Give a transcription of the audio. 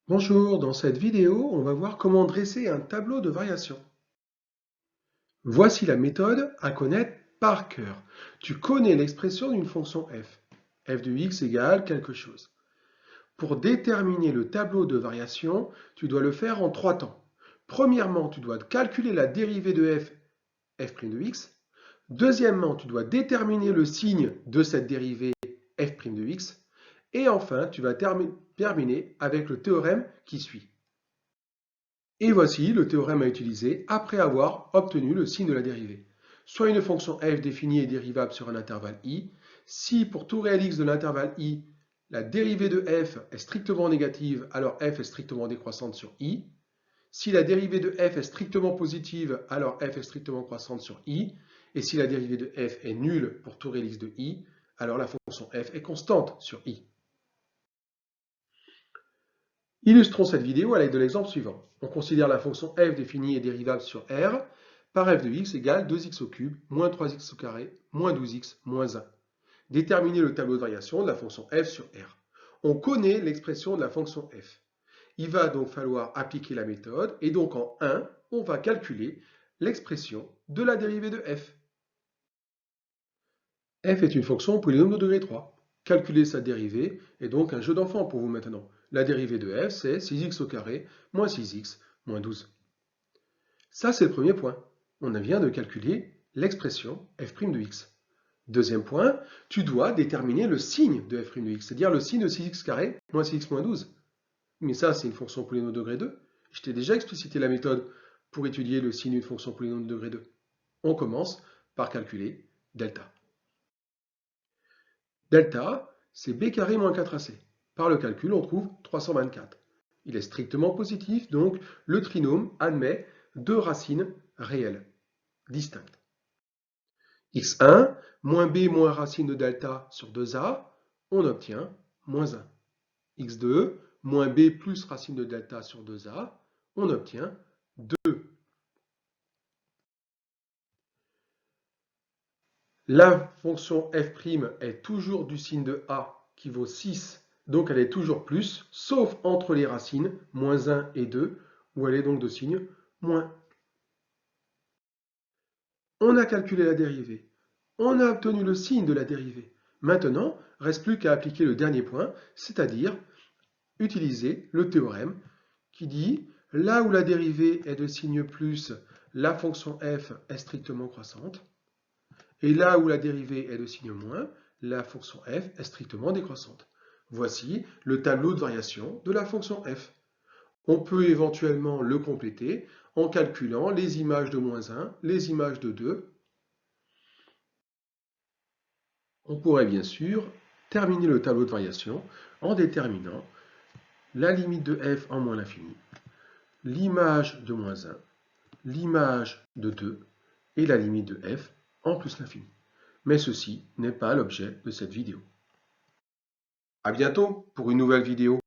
Bonjour, dans cette vidéo, on va voir comment dresser un tableau de variation. Voici la méthode à connaître par cœur. Tu connais l'expression d'une fonction f de x égale quelque chose. Pour déterminer le tableau de variation, tu dois le faire en trois temps. Premièrement, tu dois calculer la dérivée de f' de x. Deuxièmement, tu dois déterminer le signe de cette dérivée f' de x. Et enfin, tu vas terminer avec le théorème qui suit. Et voici le théorème à utiliser après avoir obtenu le signe de la dérivée. Soit une fonction f définie est dérivable sur un intervalle i, si pour tout réel x de l'intervalle i, la dérivée de f est strictement négative, alors f est strictement décroissante sur i. Si la dérivée de f est strictement positive, alors f est strictement croissante sur i. Et si la dérivée de f est nulle pour tout réel x de i, alors la fonction f est constante sur i. Illustrons cette vidéo à l'aide de l'exemple suivant. On considère la fonction f définie et dérivable sur R par f de x égale 2x au cube moins 3x au carré moins 12x moins 1. Déterminer le tableau de variation de la fonction f sur R. On connaît l'expression de la fonction f. Il va donc falloir appliquer la méthode et donc en 1, on va calculer l'expression de la dérivée de f. F est une fonction polynôme de degré 3. Calculer sa dérivée est donc un jeu d'enfant pour vous maintenant. La dérivée de f, c'est 6x au carré moins 6x moins 12. Ça, c'est le premier point. On vient de calculer l'expression f' de x. Deuxième point, tu dois déterminer le signe de f' de x, c'est-à-dire le signe de 6x carré moins 6x moins 12. Mais ça, c'est une fonction polynôme de degré 2. Je t'ai déjà explicité la méthode pour étudier le signe d'une fonction polynôme de degré 2. On commence par calculer delta. Delta, c'est b carré moins 4ac. Par le calcul, on trouve 324. Il est strictement positif, donc le trinôme admet deux racines réelles, distinctes. x1 moins b moins racine de delta sur 2a, on obtient moins 1. x2 moins b plus racine de delta sur 2a, on obtient 2. La fonction f' est toujours du signe de a qui vaut 6, donc elle est toujours plus, sauf entre les racines, moins 1 et 2, où elle est donc de signe moins. On a calculé la dérivée. On a obtenu le signe de la dérivée. Maintenant, reste plus qu'à appliquer le dernier point, c'est-à-dire utiliser le théorème qui dit là où la dérivée est de signe plus, la fonction f est strictement croissante. Et là où la dérivée est de signe moins, la fonction f est strictement décroissante. Voici le tableau de variation de la fonction f. On peut éventuellement le compléter en calculant les images de moins 1, les images de 2. On pourrait bien sûr terminer le tableau de variation en déterminant la limite de f en moins l'infini, l'image de moins 1, l'image de 2 et la limite de f en plus l'infini. Mais ceci n'est pas l'objet de cette vidéo. À bientôt pour une nouvelle vidéo.